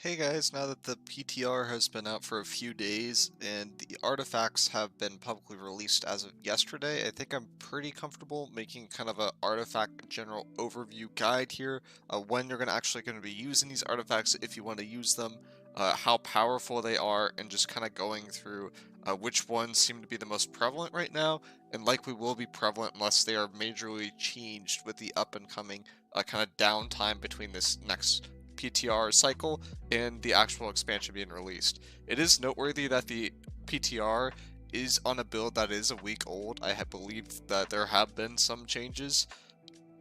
Hey guys, now that the PTR has been out for a few days and the artifacts have been publicly released as of yesterday, I think I'm pretty comfortable making kind of a artifact general overview guide here, when you're actually going to be using these artifacts if you want to use them, how powerful they are, and just kind of going through which ones seem to be the most prevalent right now, and likely will be prevalent unless they are majorly changed with the up and coming kind of downtime between this next PTR cycle and the actual expansion being released. It is noteworthy that the PTR is on a build that is a week old. I believe that there have been some changes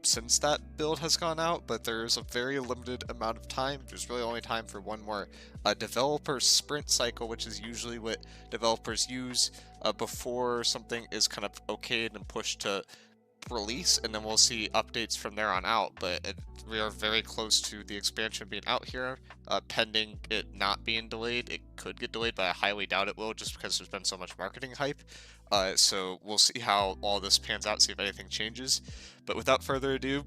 since that build has gone out, but there's a very limited amount of time. There's really only time for one more developer sprint cycle, which is usually what developers use before something is kind of okayed and pushed to release, and then we'll see updates from there on out. We are very close to the expansion being out here, pending it not being delayed. It could get delayed, but I highly doubt it will, just because there's been so much marketing hype. So we'll see how all this pans out, see if anything changes. But without further ado,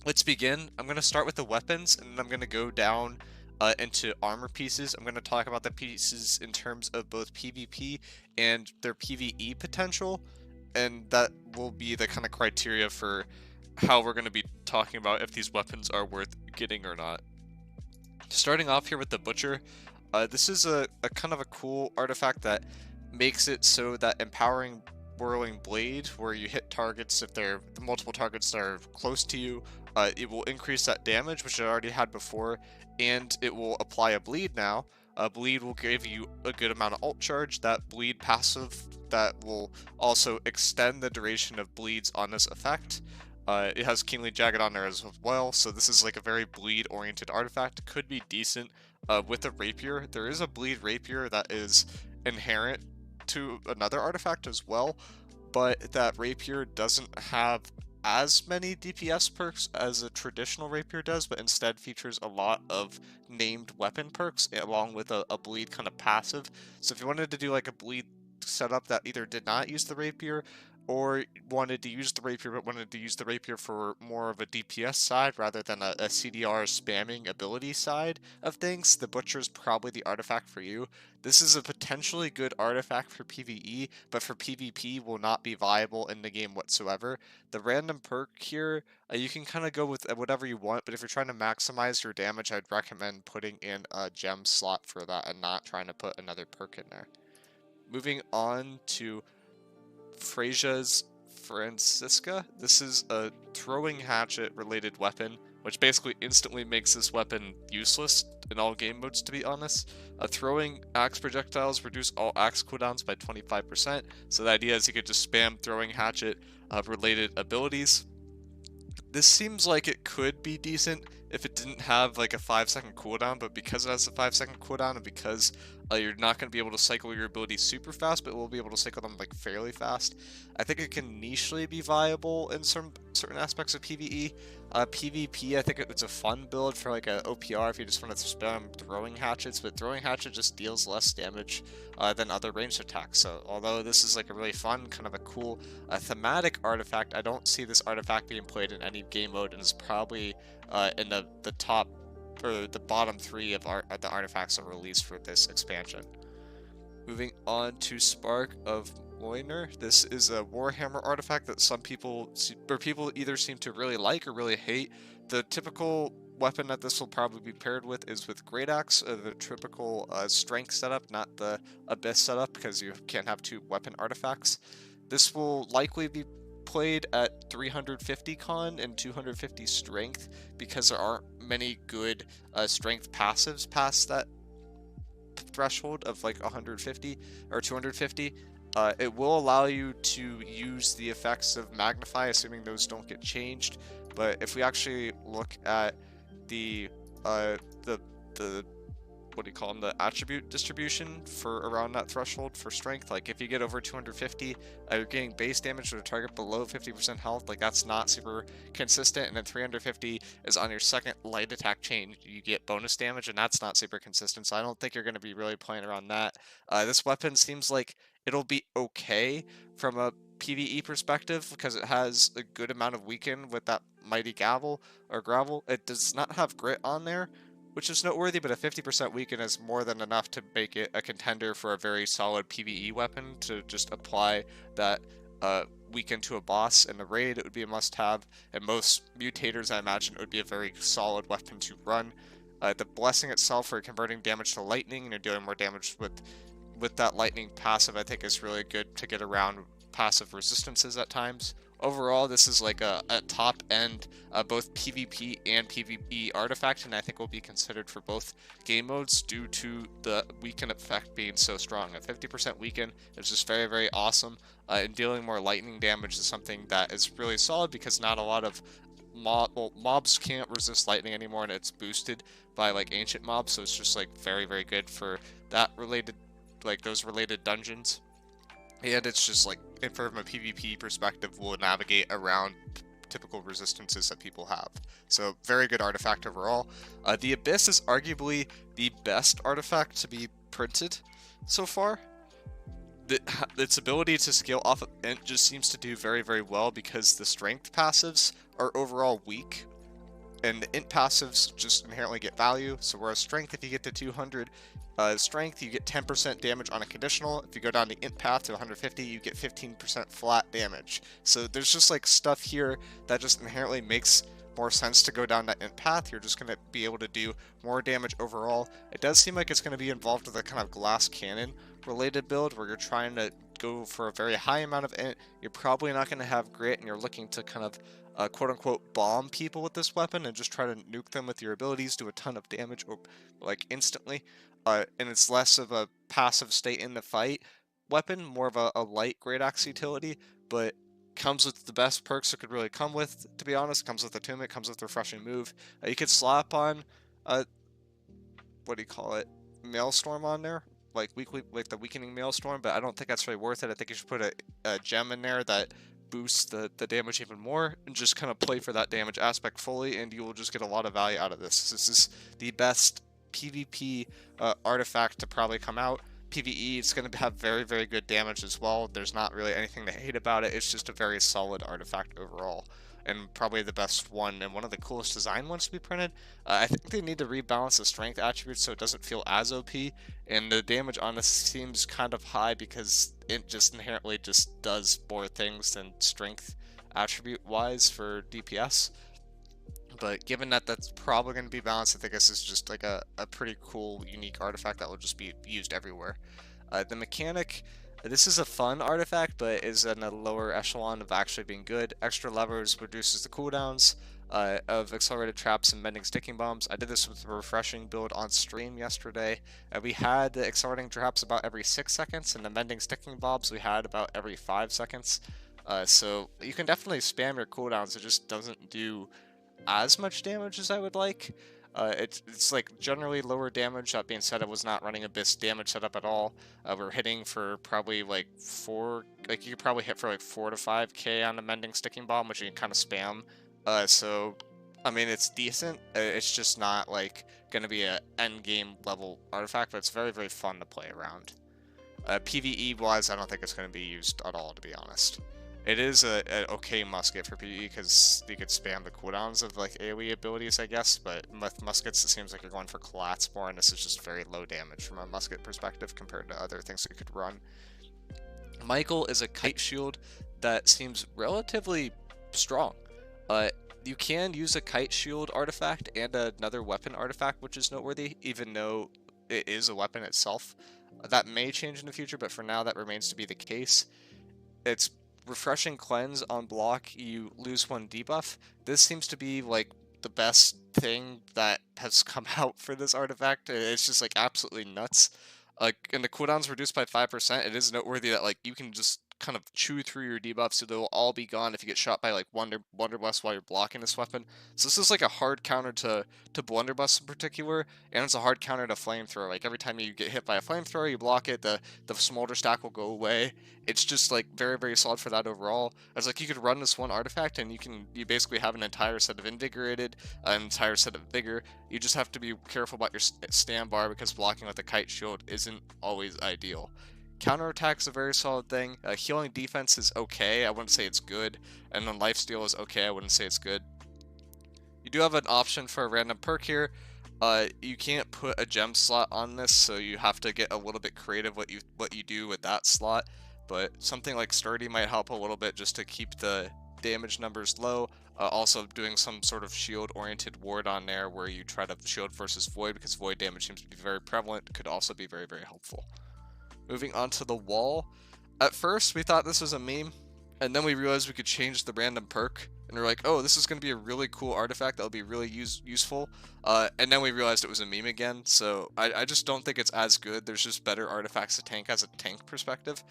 let's begin. I'm going to start with the weapons, and then I'm going to go down into armor pieces. I'm going to talk about the pieces in terms of both PvP and their PvE potential, and that will be the kind of criteria for how we're going to be talking about if these weapons are worth getting or not. Starting off here with the Butcher, this is a kind of a cool artifact that makes it so that empowering Whirling Blade, where you hit targets if they're multiple targets that are close to you, it will increase that damage, which it already had before, and it will apply a bleed now. Bleed will give you a good amount of ult charge. That bleed passive that will also extend the duration of bleeds on this effect. It has Keenly Jagged on there as well, so this is like a very bleed-oriented artifact. Could be decent with a Rapier. There is a bleed Rapier that is inherent to another artifact as well, but that Rapier doesn't have as many DPS perks as a traditional Rapier does, but instead features a lot of named weapon perks along with a bleed kind of passive. So if you wanted to do like a bleed setup that either did not use the Rapier or wanted to use the Rapier but wanted to use the Rapier for more of a DPS side rather than a CDR spamming ability side of things, the Butcher is probably the artifact for you. This is a potentially good artifact for PvE, but for PvP will not be viable in the game whatsoever. The random perk here, you can kind of go with whatever you want, but if you're trying to maximize your damage, I'd recommend putting in a gem slot for that and not trying to put another perk in there. Moving on to Frasia's Francisca. This is a throwing hatchet related weapon, which basically instantly makes this weapon useless in all game modes, to be honest. Throwing axe projectiles reduce all axe cooldowns by 25%, so the idea is you could just spam throwing hatchet related abilities. This seems like it could be decent if it didn't have like a 5-second cooldown, but because it has a 5-second cooldown and because you're not going to be able to cycle your abilities super fast, but we'll be able to cycle them like fairly fast, I think it can nichely be viable in some certain aspects of PvE. PvP, I think it's a fun build for like a OPR if you just want to spam throwing hatchets, but throwing hatchet just deals less damage than other ranged attacks. So although this is like a really fun, kind of a cool thematic artifact, I don't see this artifact being played in any game mode, and is probably in the top or the bottom 3 of the artifacts are released for this expansion. Moving on to Spark of Loiner. This is a Warhammer artifact that some people either seem to really like or really hate. The typical weapon that this will probably be paired with is with Great Axe, the typical strength setup, not the Abyss setup, because you can't have 2 weapon artifacts. This will likely be played at 350 con and 250 strength because there aren't many good strength passives past that threshold of like 150 or 250. It will allow you to use the effects of Magnify, assuming those don't get changed. But if we actually look at the what do you call them, the attribute distribution for around that threshold for strength, like if you get over 250, you're getting base damage to a target below 50% health, like that's not super consistent. And then 350 is on your second light attack chain, you get bonus damage, and that's not super consistent, so I don't think you're going to be really playing around that. This weapon seems like it'll be okay from a PvE perspective because it has a good amount of weaken with that mighty gavel or gravel. It does not have grit on there, which is noteworthy, but a 50% weaken is more than enough to make it a contender for a very solid PvE weapon to just apply that weaken to a boss. In the raid, it would be a must-have, and most mutators, I imagine, it would be a very solid weapon to run. The blessing itself for converting damage to lightning and you're doing more damage with that lightning passive, I think is really good to get around passive resistances at times. Overall, this is like a top end both PvP and PvE artifact, and I think will be considered for both game modes due to the weaken effect being so strong. A 50% weaken is just very, very awesome, and dealing more lightning damage is something that is really solid because not a lot of mobs can't resist lightning anymore, and it's boosted by like ancient mobs, so it's just like very, very good for that related, like those related dungeons. And it's just like, from a PvP perspective, will navigate around typical resistances that people have. So very good artifact overall. The Abyss is arguably the best artifact to be printed so far. Its ability to scale off of Int just seems to do very, very well because the strength passives are overall weak, and the Int passives just inherently get value. So whereas strength, if you get to 200 strength, you get 10% damage on a conditional. If you go down the Int path to 150, you get 15% flat damage. So there's just like stuff here that just inherently makes more sense to go down that Int path. You're just going to be able to do more damage overall. It does seem like it's going to be involved with a kind of glass cannon related build where you're trying to go for a very high amount of Int. You're probably not going to have grit, and you're looking to kind of quote-unquote bomb people with this weapon and just try to nuke them with your abilities, do a ton of damage or like instantly, and it's less of a passive state in the fight weapon, more of a light great axe utility, but comes with the best perks it could really come with, to be honest. Comes with a tunic, comes with refreshing move. You could slap on what do you call it, Maelstrom on there, like the weakening Maelstrom, but I don't think that's really worth it. I think you should put a gem in there that boosts the damage even more, and just kind of play for that damage aspect fully, and you will just get a lot of value out of this. This is the best PvP artifact to probably come out. PvE, it's going to have very, very good damage as well. There's not really anything to hate about it. It's just a very solid artifact overall, and probably the best one and one of the coolest design ones to be printed. I think they need to rebalance the strength attributes so it doesn't feel as OP, and the damage on this seems kind of high because it just inherently just does more things than strength attribute wise for DPS. But given that that's probably going to be balanced, I think this is just like a pretty cool, unique artifact that will just be used everywhere. The mechanic, this is a fun artifact, but is in a lower echelon of actually being good. Extra levers reduces the cooldowns of accelerated traps and mending sticking bombs. I did this with a refreshing build on stream yesterday. We had the accelerating traps about every 6 seconds, and the mending sticking bombs we had about every 5 seconds. So you can definitely spam your cooldowns. It just doesn't do as much damage as I would like. It's like generally lower damage. That being said, I was not running Abyss damage setup at all. We're hitting for probably like you could probably hit for like 4 to 5k on the mending sticking bomb, which you can kind of spam. So I mean, it's decent. It's just not like gonna be a end game level artifact, but it's very, very fun to play around. PvE wise, I don't think it's gonna be used at all, to be honest. It is an okay musket for PvE because you could spam the cooldowns of like AoE abilities, I guess, but with muskets it seems like you're going for collats more, and this is just very low damage from a musket perspective compared to other things that you could run. miicrow is a kite shield that seems relatively strong. You can use a kite shield artifact and another weapon artifact, which is noteworthy, even though it is a weapon itself. That may change in the future, but for now that remains to be the case. It's refreshing cleanse on block, you lose 1 debuff. This seems to be like the best thing that has come out for this artifact. It's just like absolutely nuts. And the cooldowns reduced by 5%. It is noteworthy that like you can just kind of chew through your debuffs, so they'll all be gone if you get shot by like Blunderbuss while you're blocking this weapon. So this is like a hard counter to Blunderbuss in particular, and it's a hard counter to Flamethrower. Like every time you get hit by a Flamethrower, you block it, the smolder stack will go away. It's just like very, very solid for that overall. It's like you could run this one artifact and you basically have an entire set of Invigorated, an entire set of Vigor. You just have to be careful about your stand bar because blocking with the kite shield isn't always ideal. Counterattack is a very solid thing. Healing defense is okay, I wouldn't say it's good. And then lifesteal is okay, I wouldn't say it's good. You do have an option for a random perk here. You can't put a gem slot on this, so you have to get a little bit creative what you do with that slot. But something like sturdy might help a little bit just to keep the damage numbers low. Also doing some sort of shield oriented ward on there where you try to shield versus void, because void damage seems to be very prevalent, could also be very, very helpful. Moving on to the wall. At first we thought this was a meme, and then we realized we could change the random perk, and we're like, oh, this is going to be a really cool artifact that'll be really useful. And then we realized it was a meme again, so I just don't think it's as good. There's just better artifacts to tank as a tank perspective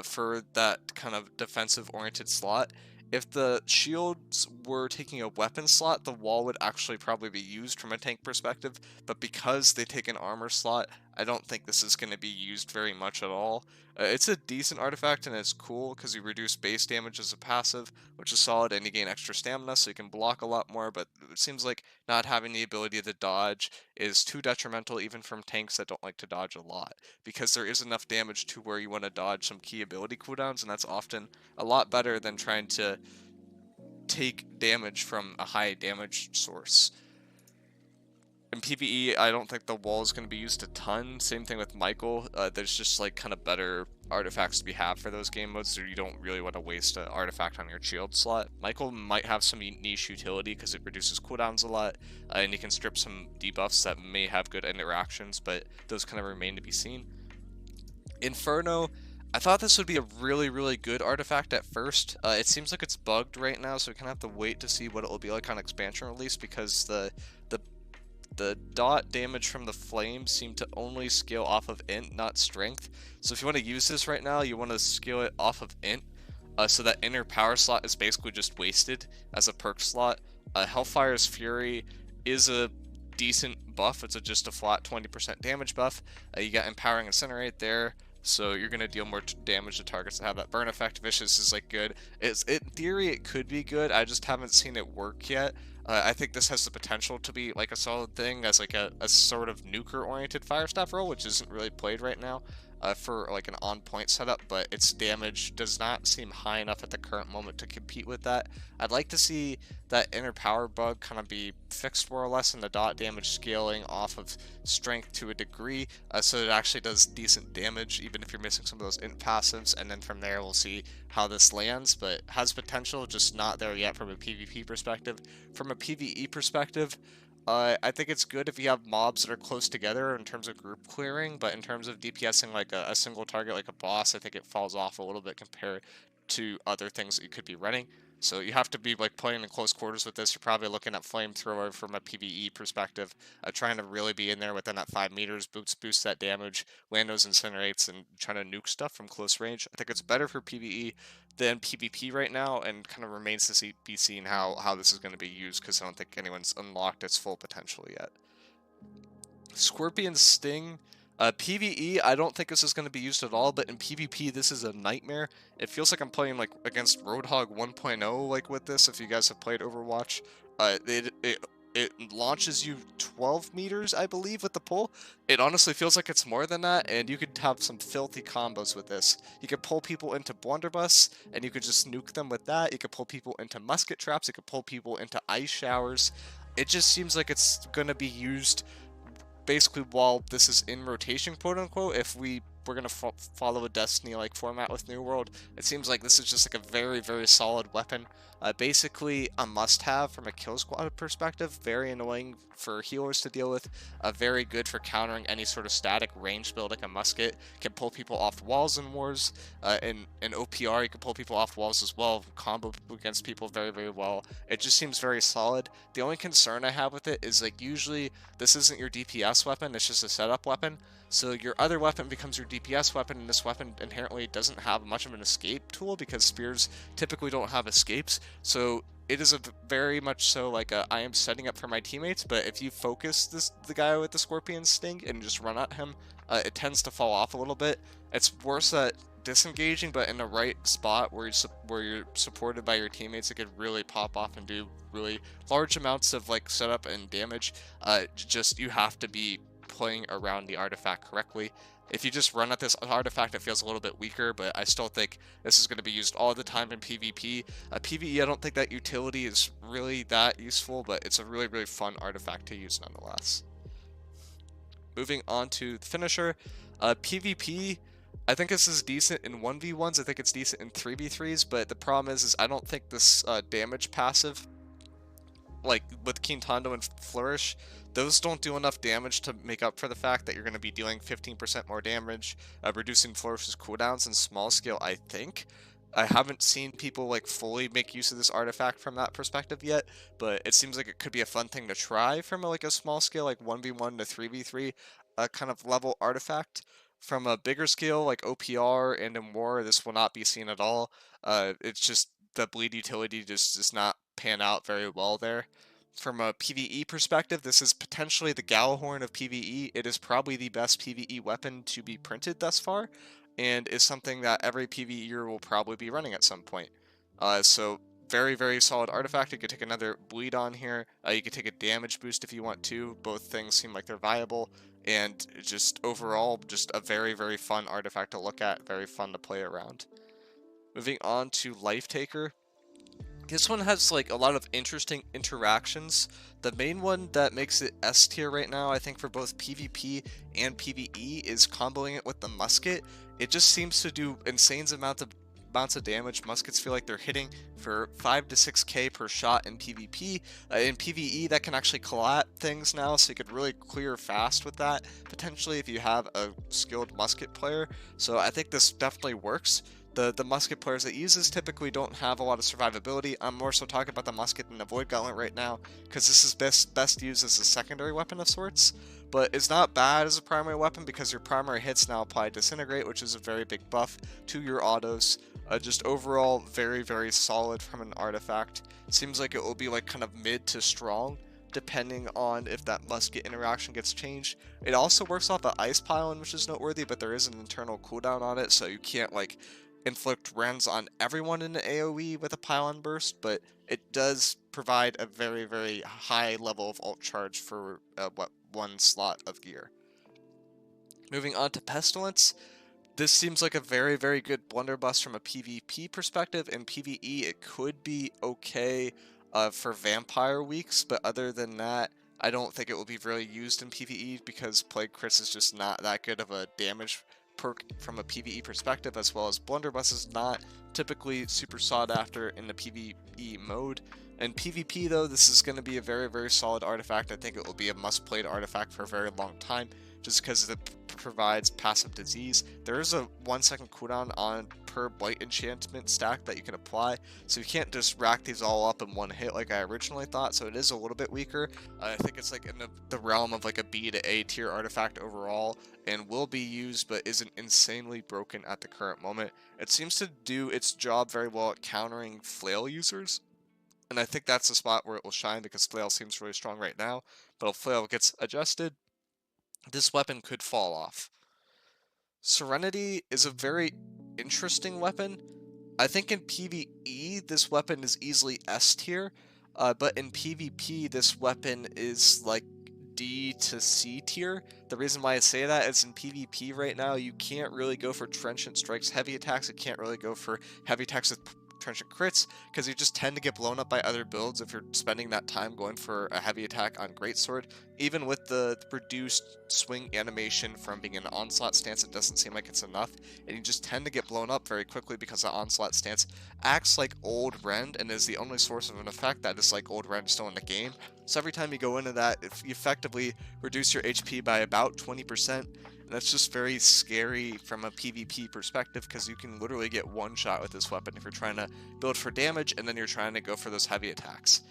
for that kind of defensive oriented slot. If the shields were taking a weapon slot, the wall would actually probably be used from a tank perspective, but because they take an armor slot, I don't think this is going to be used very much at all. It's a decent artifact and it's cool because you reduce base damage as a passive, which is solid, and you gain extra stamina so you can block a lot more, but it seems like not having the ability to dodge is too detrimental even from tanks that don't like to dodge a lot, because there is enough damage to where you want to dodge some key ability cooldowns, and that's often a lot better than trying to take damage from a high damage source. In PvE, I don't think the wall is going to be used a ton. Same thing with miicrow. There's just like kind of better artifacts to be had for those game modes, so you don't really want to waste an artifact on your shield slot. miicrow might have some niche utility because it reduces cooldowns a lot, and you can strip some debuffs that may have good interactions, but those kind of remain to be seen. Inferno, I thought this would be a really, really good artifact at first. It seems like it's bugged right now, so we kind of have to wait to see what it will be like on expansion release, because the dot damage from the flames seem to only scale off of int, not strength. So if you want to use this right now, you want to scale it off of int, so that inner power slot is basically just wasted as a perk slot. Hellfire's Fury is a decent buff. It's just a flat 20% damage buff. You got Empowering Incinerate there, so you're going to deal more damage to targets that have that burn effect. Vicious is like good. In theory, it could be good. I just haven't seen it work yet. I think this has the potential to be like a solid thing as like a sort of nuker-oriented fire staff role, which isn't really played right now for like an on-point setup, but its damage does not seem high enough at the current moment to compete with that. I'd like to see that inner power bug kind of be fixed more or less, and the dot damage scaling off of strength to a degree, so it actually does decent damage even if you're missing some of those int passives, and then from there we'll see how this lands, but has potential, just not there yet from a PvP perspective. From a PvE perspective, I think it's good if you have mobs that are close together in terms of group clearing, but in terms of DPSing like a single target like a boss, I think it falls off a little bit compared to other things that you could be running. So you have to be like playing in close quarters with this. You're probably looking at flamethrower from a PvE perspective, trying to really be in there within that 5 meters, boost that damage, land those incinerates, and trying to nuke stuff from close range. I think it's better for PvE than PvP right now, and kind of remains to be seen how this is going to be used, because I don't think anyone's unlocked its full potential yet. Scorpion Sting. PvE, I don't think this is going to be used at all, but in PvP, this is a nightmare. It feels like I'm playing like against Roadhog 1.0, like with this, if you guys have played Overwatch. It launches you 12 meters, I believe, with the pull. It honestly feels like it's more than that, and you could have some filthy combos with this. You could pull people into blunderbuss, and you could just nuke them with that. You could pull people into musket traps. You could pull people into ice showers. It just seems like it's going to be used basically while this is in rotation, quote unquote. If we're going to follow a Destiny like format with New World, it seems like this is just like a very, very solid weapon. Basically a must-have from a kill squad perspective. Very annoying for healers to deal with. Very good for countering any sort of static range build like a musket. Can pull people off walls in wars. In OPR, you can pull people off walls as well. Combo against people very, very well. It just seems very solid. The only concern I have with it is like usually this isn't your DPS weapon. It's just a setup weapon. So your other weapon becomes your DPS weapon, and this weapon inherently doesn't have much of an escape tool because spears typically don't have escapes. So it is a very much so like I am setting up for my teammates, but if you focus the guy with the Scorpion Sting and just run at him, it tends to fall off a little bit. It's worse at disengaging, but in the right spot where you're supported by your teammates, it could really pop off and do really large amounts of like setup and damage. Just you have to be playing around the artifact correctly. If you just run at this artifact, it feels a little bit weaker, but I still think this is going to be used all the time in PvP. PvE, I don't think that utility is really that useful, but it's a really, really fun artifact to use nonetheless. Moving on to the finisher, PvP. I think this is decent in 1v1s. I think it's decent in 3v3s, but the problem is I don't think this damage passive, like with Quintando and Flourish, those don't do enough damage to make up for the fact that you're going to be dealing 15% more damage, reducing Flourish's cooldowns in small scale, I think. I haven't seen people like fully make use of this artifact from that perspective yet, but it seems like it could be a fun thing to try from like a small scale, like 1v1 to 3v3 kind of level artifact. From a bigger scale, like OPR and in war, this will not be seen at all. It's just the bleed utility just does not pan out very well there. From a PvE perspective, this is potentially the Gallahorn of PvE. It is probably the best PvE weapon to be printed thus far, and is something that every PvEer will probably be running at some point. So very, very solid artifact. You could take another bleed on here. You could take a damage boost if you want to. Both things seem like they're viable, and just overall, just a very, very fun artifact to look at. Very fun to play around. Moving on to Life Taker. This one has like a lot of interesting interactions. The main one that makes it S tier right now, I think for both PvP and PvE, is comboing it with the musket. It just seems to do insane amounts of damage. Muskets feel like they're hitting for 5 to 6k per shot in PvP. In PvE, that can actually collat things now, so you could really clear fast with that, potentially if you have a skilled musket player. So I think this definitely works. The musket players that use this typically don't have a lot of survivability. I'm more so talking about the musket and the Void Gauntlet right now, because this is best used as a secondary weapon of sorts. But it's not bad as a primary weapon, because your primary hits now apply Disintegrate, which is a very big buff to your autos. Just overall, very, very solid from an artifact. It seems like it will be like kind of mid to strong, depending on if that musket interaction gets changed. It also works off an Ice Pylon, which is noteworthy, but there is an internal cooldown on it, so you can't like inflict rends on everyone in the AoE with a pylon burst, but it does provide a very, very high level of ult charge for one slot of gear. Moving on to Pestilence. This seems like a very, very good blunderbuss from a PvP perspective. In PvE, it could be okay for vampire weeks, but other than that, I don't think it will be really used in PvE, because Plague Crits is just not that good of a damage perk from a PvE perspective, as well as blunderbuss is not typically super sought after in the PvE mode. In PvP though, this is going to be a very, very solid artifact. I think it will be a must-played artifact for a very long time, just because it provides passive disease. There is a 1 second cooldown on per blight enchantment stack that you can apply, so you can't just rack these all up in one hit like I originally thought, so it is a little bit weaker. I think it's like in the realm of like a B to A tier artifact overall, and will be used, but isn't insanely broken at the current moment. It seems to do its job very well at countering flail users, and I think that's the spot where it will shine, because flail seems really strong right now, but if flail gets adjusted, this weapon could fall off. Serenity is a very interesting weapon. I think in PvE, this weapon is easily S tier, but in PvP, this weapon is like D to C tier. The reason why I say that is in PvP right now, you can't really go for Trenchant Strikes heavy attacks. You can't really go for heavy attacks with Trenchant Crits, because you just tend to get blown up by other builds if you're spending that time going for a heavy attack on Greatsword. Even with the reduced swing animation from being an Onslaught stance, it doesn't seem like it's enough, and you just tend to get blown up very quickly, because the Onslaught stance acts like Old Rend and is the only source of an effect that is like Old Rend still in the game. So every time you go into that, if you effectively reduce your HP by about 20%, and that's just very scary from a PvP perspective, because you can literally get one shot with this weapon if you're trying to build for damage and then you're trying to go for those heavy attacks.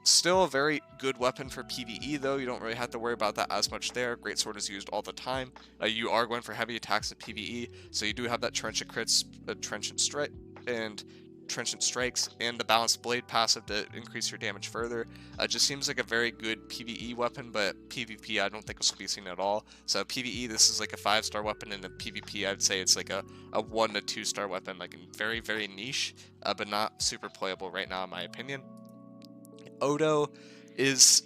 Still a very good weapon for PvE though, you don't really have to worry about that as much there. Greatsword is used all the time. You are going for heavy attacks at PvE, so you do have that Trenchant Crits, Trenchant Strike, and Trenchant Strikes, and the Balanced Blade passive to increase your damage further. Just seems like a very good PvE weapon, but PvP I don't think this will be seen at all. So PvE, this is like a 5-star weapon, and in PvP I'd say it's like a 1 to 2-star weapon, like very, very niche, but not super playable right now in my opinion. Odo is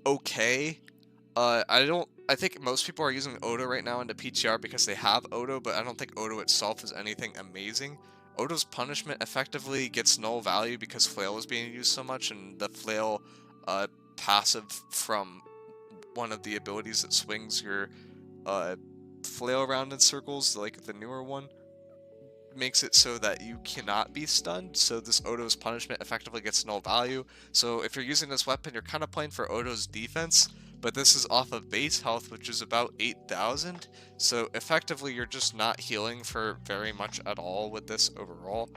okay. I think most people are using Odo right now into PTR because they have Odo, but I don't think Odo itself is anything amazing. Odo's punishment effectively gets null value because Flail is being used so much, and the Flail passive from one of the abilities that swings your flail around in circles, like the newer one, makes it so that you cannot be stunned, so this Odo's punishment effectively gets null value. So if you're using this weapon, you're kind of playing for Odo's defense, but this is off of base health, which is about 8,000, so effectively you're just not healing for very much at all with this overall.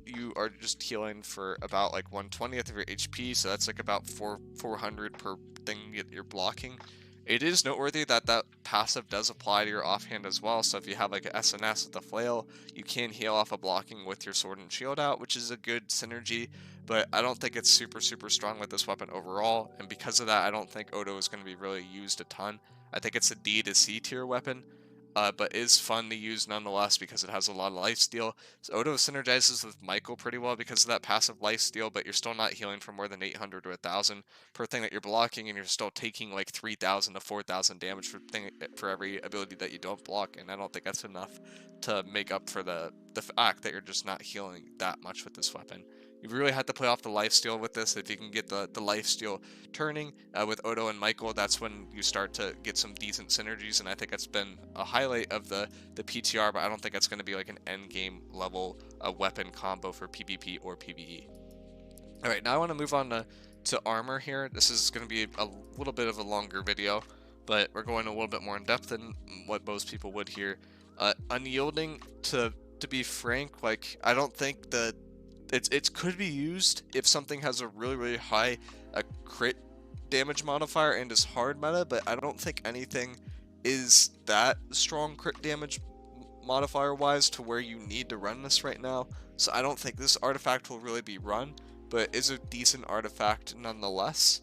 You are just healing for about like 1/20th of your HP, so that's like about 400 per thing you're blocking. It is noteworthy that that passive does apply to your offhand as well, so if you have like an SNS with the flail, you can heal off of blocking with your sword and shield out, which is a good synergy, but I don't think it's super strong with this weapon overall, and because of that, I don't think Odo is going to be really used a ton. I think it's a D to C tier weapon, but is fun to use nonetheless because it has a lot of lifesteal. So Odo synergizes with miicrow pretty well because of that passive lifesteal, but you're still not healing for more than 800 to 1,000 per thing that you're blocking, and you're still taking like 3,000 to 4,000 damage for every ability that you don't block, and I don't think that's enough to make up for the fact that you're just not healing that much with this weapon. You really have to play off the lifesteal with this. If you can get the lifesteal turning with Odo and miicrow, that's when you start to get some decent synergies, and I think that's been a highlight of the PTR, but I don't think it's going to be like an end game level weapon combo for PvP or PvE. Alright, now I want to move on to armor here. This is going to be a little bit of a longer video, but we're going a little bit more in depth than what most people would here. Unyielding, to be frank, like, I don't think that it could be used if something has a really high crit damage modifier and is hard meta, but I don't think anything is that strong crit damage modifier wise to where you need to run this right now. So I don't think this artifact will really be run, but is a decent artifact nonetheless.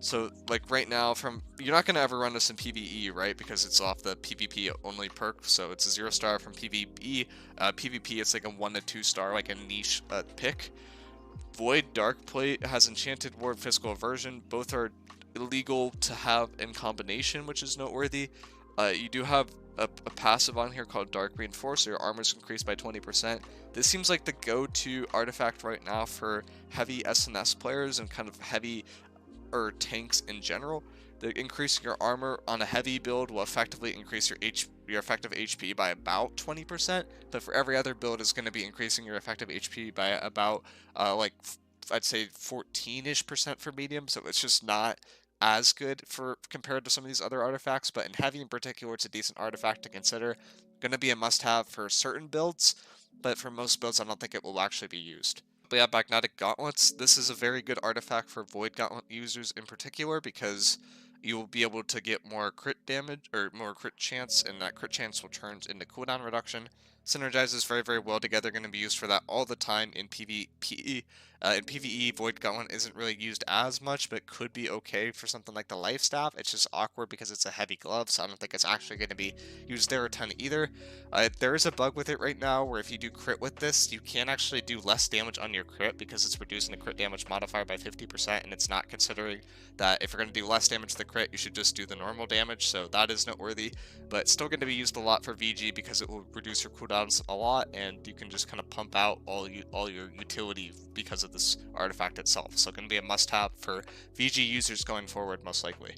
So like right now, you're not going to ever run this in PvE, right, because it's off the PvP only perk, so it's a 0 star from PvE. PvP it's like a 1 to 2 star, like a niche pick. Void Darkplate has Enchanted Ward, Physical Aversion. Both are illegal to have in combination, which is noteworthy. You do have a passive on here called Dark Reinforce, so your armor is increased by 20%. This seems like the go-to artifact right now for heavy SNS players and kind of heavy tanks in general. Increasing your armor on a heavy build will effectively increase your effective HP by about 20%, but for every other build is going to be increasing your effective HP by about like I'd say 14-ish% for medium, so it's just not as good for compared to some of these other artifacts, but in heavy in particular, it's a decent artifact to consider. Going to be a must-have for certain builds, but for most builds, I don't think it will actually be used. But yeah, Magnetic Gauntlets, this is a very good artifact for Void Gauntlet users in particular because you will be able to get more crit damage, or more crit chance, and that crit chance will turn into cooldown reduction. Synergizes very well together, going to be used for that all the time in PvP. In PvE, Void Gauntlet isn't really used as much, but could be okay for something like the Life Staff. It's just awkward because it's a heavy glove, so I don't think it's actually going to be used there a ton either. There is a bug with it right now where if you do crit with this, you can actually do less damage on your crit because it's reducing the crit damage modifier by 50%, and it's not considering that if you're going to do less damage to the crit, you should just do the normal damage, so that is noteworthy, but still going to be used a lot for VG because it will reduce your cooldowns a lot, and you can just kind of pump out all your utility because of this artifact itself. So going to be a must-have for VG users going forward, most likely.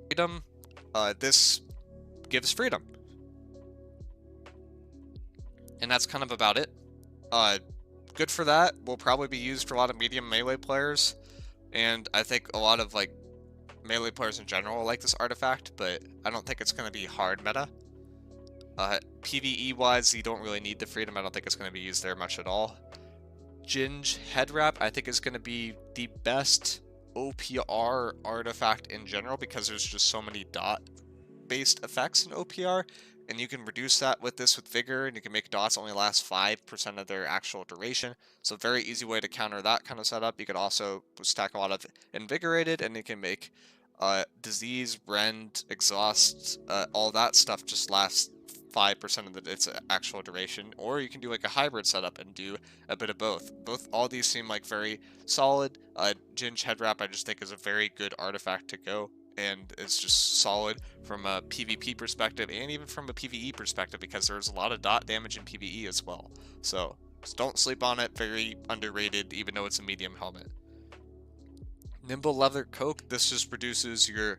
Freedom, this gives freedom, and that's kind of about it. Good for that. Will probably be used for a lot of medium melee players, and I think a lot of like melee players in general like this artifact, but I don't think it's going to be hard meta. PvE wise, you don't really need the freedom. I don't think it's going to be used there much at all. Ginge Head Wrap, I think, is going to be the best OPR artifact in general because there's just so many dot based effects in OPR, and you can reduce that with this with Vigor, and you can make dots only last 5% of their actual duration. So very easy way to counter that kind of setup. You could also stack a lot of Invigorated, and you can make Disease, Rend, Exhaust, all that stuff just lasts 5% of its actual duration, or you can do like a hybrid setup and do a bit of both. All these seem like very solid. Ginge Head Wrap I just think is a very good artifact to go, and it's just solid from a PvP perspective and even from a PvE perspective because there's a lot of dot damage in PvE as well. So just don't sleep on it. Very underrated, even though it's a medium helmet. Nimble Leather Coat, this just reduces your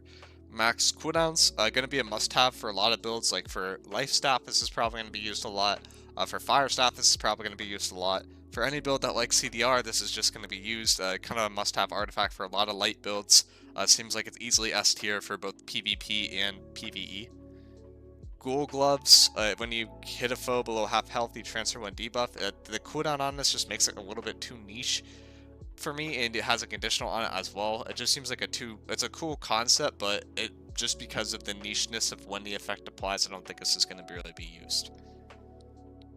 max cooldowns. Going to be a must-have for a lot of builds, like for Life Staff, this is probably going to be used a lot. For Fire Staff, this is probably going to be used a lot. For any build that likes CDR, this is just going to be used, kind of a must-have artifact for a lot of light builds. Seems like it's easily S tier for both PvP and PvE. Ghoul Gloves, when you hit a foe below half health, you transfer one debuff. The cooldown on this just makes it a little bit too niche for me, and it has a conditional on it as well. It just seems like it's a cool concept, but it just because of the nicheness of when the effect applies, I don't think this is going to really be used.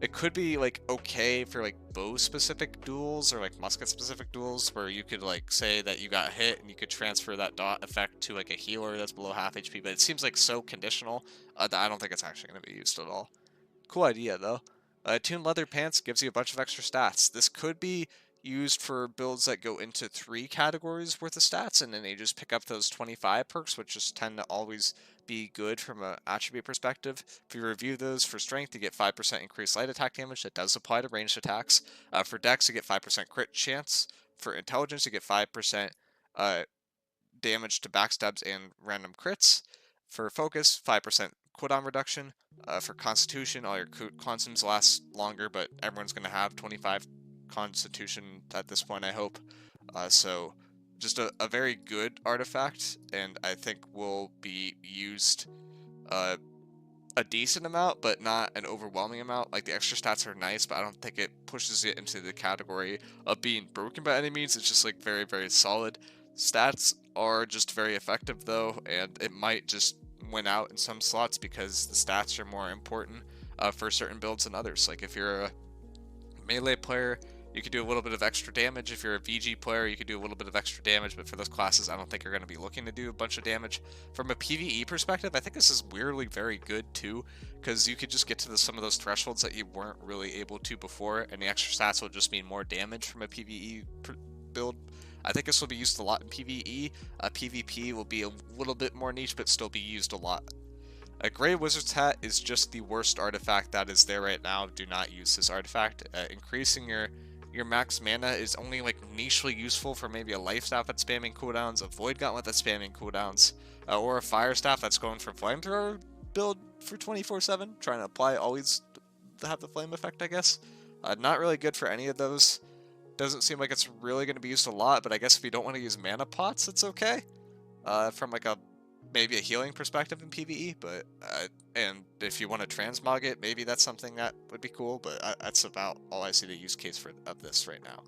It could be like okay for like bow specific duels or like musket specific duels where you could like say that you got hit and you could transfer that dot effect to like a healer that's below half HP, but it seems like so conditional that I don't think it's actually going to be used at all. Cool idea though. Tuned Leather Pants gives you a bunch of extra stats. This could be used for builds that go into 3 categories worth of stats, and then they just pick up those 25 perks, which just tend to always be good from an attribute perspective. If you review those, for strength, you get 5% increased light attack damage. That does apply to ranged attacks. For dex, you get 5% crit chance. For intelligence, you get 5% damage to backstabs and random crits. For focus, 5% cooldown reduction. For constitution, all your consumes last longer, but everyone's going to have 25 constitution at this point, I hope. So just a very good artifact, and I think will be used a decent amount, but not an overwhelming amount. Like, the extra stats are nice, but I don't think it pushes it into the category of being broken by any means. It's just like very, very solid. Stats are just very effective though, and it might just win out in some slots because the stats are more important for certain builds than others. Like if you're a melee player, you could do a little bit of extra damage. If you're a VG player, you could do a little bit of extra damage, but for those classes, I don't think you're going to be looking to do a bunch of damage. From a PvE perspective, I think this is weirdly very good too, because you could just get to some of those thresholds that you weren't really able to before, and the extra stats will just mean more damage from a PvE build. I think this will be used a lot in PvE. PvP will be a little bit more niche, but still be used a lot. A Grey Wizard's Hat is just the worst artifact that is there right now. Do not use this artifact. Increasing your max mana is only like nichely useful for maybe a Life Staff that's spamming cooldowns, a Void Gauntlet that's spamming cooldowns, or a Fire Staff that's going for Flamethrower build for 24/7, trying to apply always to have the flame effect, I guess. Not really good for any of those. Doesn't seem like it's really going to be used a lot, but I guess if you don't want to use mana pots, it's okay. From like maybe a healing perspective in PvE, but and if you want to transmog it, maybe that's something that would be cool, but that's about all I see the use case of this right now.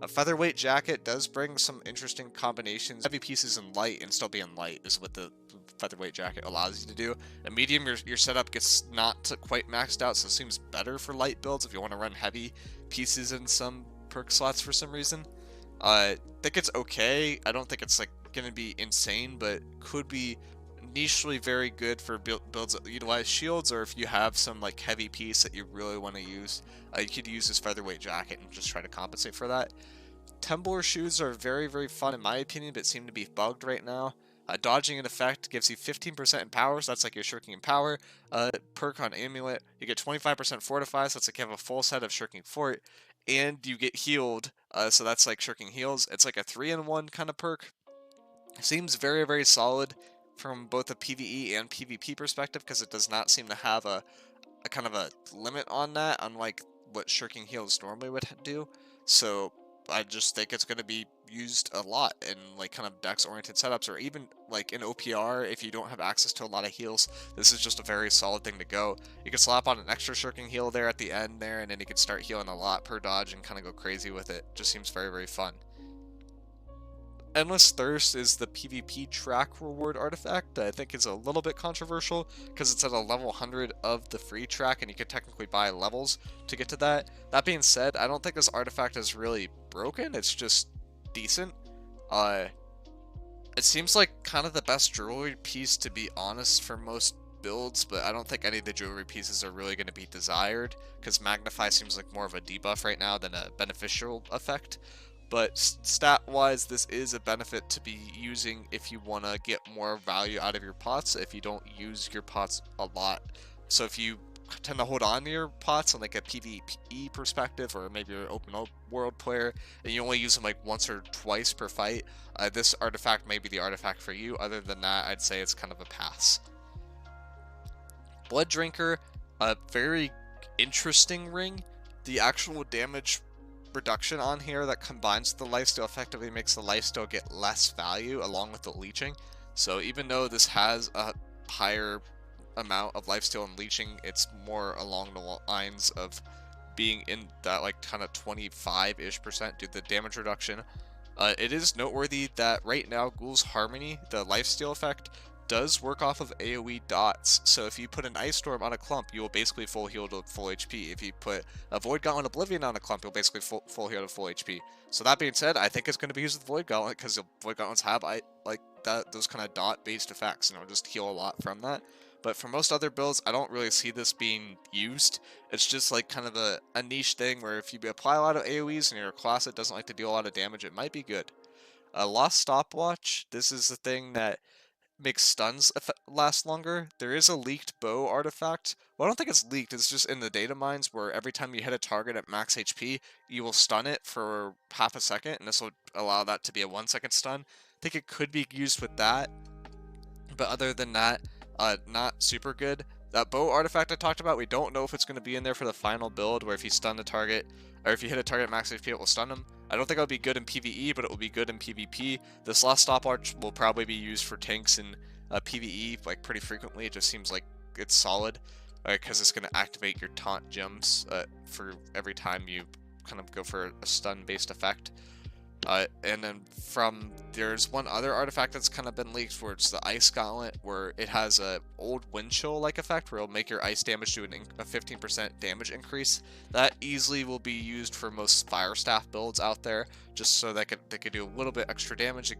A Featherweight Jacket does bring some interesting combinations. Heavy pieces in light and still being light is what the Featherweight Jacket allows you to do. A medium, your setup gets not quite maxed out, so it seems better for light builds if you want to run heavy pieces in some perk slots for some reason. I think it's okay. I don't think it's like going to be insane, but could be nichely very good for builds that utilize shields, or if you have some like heavy piece that you really want to use, you could use this Featherweight Jacket and just try to compensate for that. Tumbler shoes are very, very fun in my opinion, but seem to be bugged right now. Dodging an effect gives you 15% in power, so that's like you're shirking in power. Perk on Amulet, you get 25% fortify, so that's like you have a full set of shirking fort, and you get healed, so that's like shirking heals. It's like a 3-in-1 kind of perk. Seems very, very solid from both a PvE and PvP perspective, because it does not seem to have a kind of a limit on that, unlike what shirking heals normally would do. So I just think it's going to be used a lot in like kind of dex oriented setups, or even like in OPR if you don't have access to a lot of heals. This is just a very solid thing to go. You can slap on an extra shirking heal there at the end there, and then you can start healing a lot per dodge and kind of go crazy with it. Just seems very, very fun. Endless Thirst is the PvP track reward artifact. I think is a little bit controversial because it's at a level 100 of the free track, and you can technically buy levels to get to that. That being said, I don't think this artifact is really broken. It's just decent. It seems like kind of the best jewelry piece, to be honest, for most builds, but I don't think any of the jewelry pieces are really going to be desired, because Magnify seems like more of a debuff right now than a beneficial effect. But stat-wise, this is a benefit to be using if you want to get more value out of your pots, if you don't use your pots a lot. So if you tend to hold on to your pots on like a PvE perspective, or maybe you're an open world player and you only use them like once or twice per fight, this artifact may be the artifact for you. Other than that, I'd say it's kind of a pass. Blood Drinker, a very interesting ring. The actual damage reduction on here that combines the lifesteal effectively makes the lifesteal get less value along with the leeching. So even though this has a higher amount of lifesteal and leeching, it's more along the lines of being in that like kind of 25-ish% due to the damage reduction. It is noteworthy that right now Ghoul's Harmony, the lifesteal effect, does work off of AoE dots. So if you put an Ice Storm on a clump, you will basically full heal to full HP. If you put a Void Gauntlet Oblivion on a clump, you'll basically full heal to full HP. So that being said, I think it's going to be used with Void Gauntlet because Void Gauntlets have like those kind of dot-based effects, and it'll just heal a lot from that. But for most other builds, I don't really see this being used. It's just like kind of a niche thing where if you apply a lot of AoEs and you're a class that doesn't like to deal a lot of damage, it might be good. Lost Stopwatch, this is the thing that makes stuns last longer. There is a leaked bow artifact. Well, I don't think it's leaked, it's just in the data mines where every time you hit a target at max HP, you will stun it for half a second, and this will allow that to be a 1-second stun. I think it could be used with that, but other than that, not super good. That bow artifact I talked about, we don't know if it's going to be in there for the final build, where if you stun the target, or if you hit a target at max HP, it will stun them. I don't think it'll be good in PvE, but it will be good in PvP. This last stopwatch will probably be used for tanks in PvE like pretty frequently. It just seems like it's solid, because it's going to activate your taunt gems for every time you kind of go for a stun-based effect. And then there's one other artifact that's kind of been leaked where it's the Ice Gauntlet, where it has a old wind chill like effect where it'll make your ice damage do a 15% damage increase. That easily will be used for most Fire Staff builds out there, just so that they could do a little bit extra damage,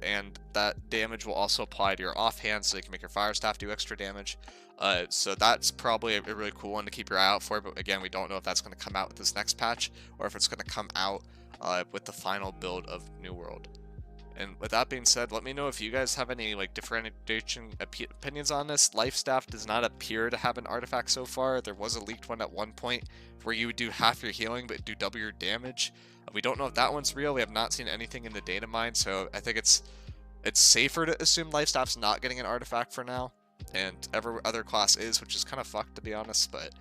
and that damage will also apply to your offhand, so you can make your Fire Staff do extra damage. So that's probably a really cool one to keep your eye out for, but again, we don't know if that's going to come out with this next patch, or if it's going to come out with the final build of New World. And with that being said, let me know if you guys have any like differentiation opinions on this. Life Staff does not appear to have an artifact so far. There was a leaked one at one point where you would do half your healing but do double your damage. We don't know if that one's real. We have not seen anything in the data mine, so I think it's safer to assume Life Staff's not getting an artifact for now, and every other class is, which is kind of fucked to be honest. But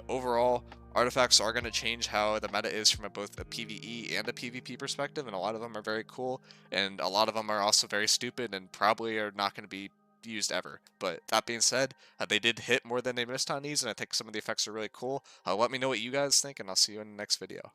overall, artifacts are going to change how the meta is from both a PvE and a PvP perspective, and a lot of them are very cool, and a lot of them are also very stupid and probably are not going to be used ever. But that being said, they did hit more than they missed on these, and I think some of the effects are really cool. Let me know what you guys think, and I'll see you in the next video.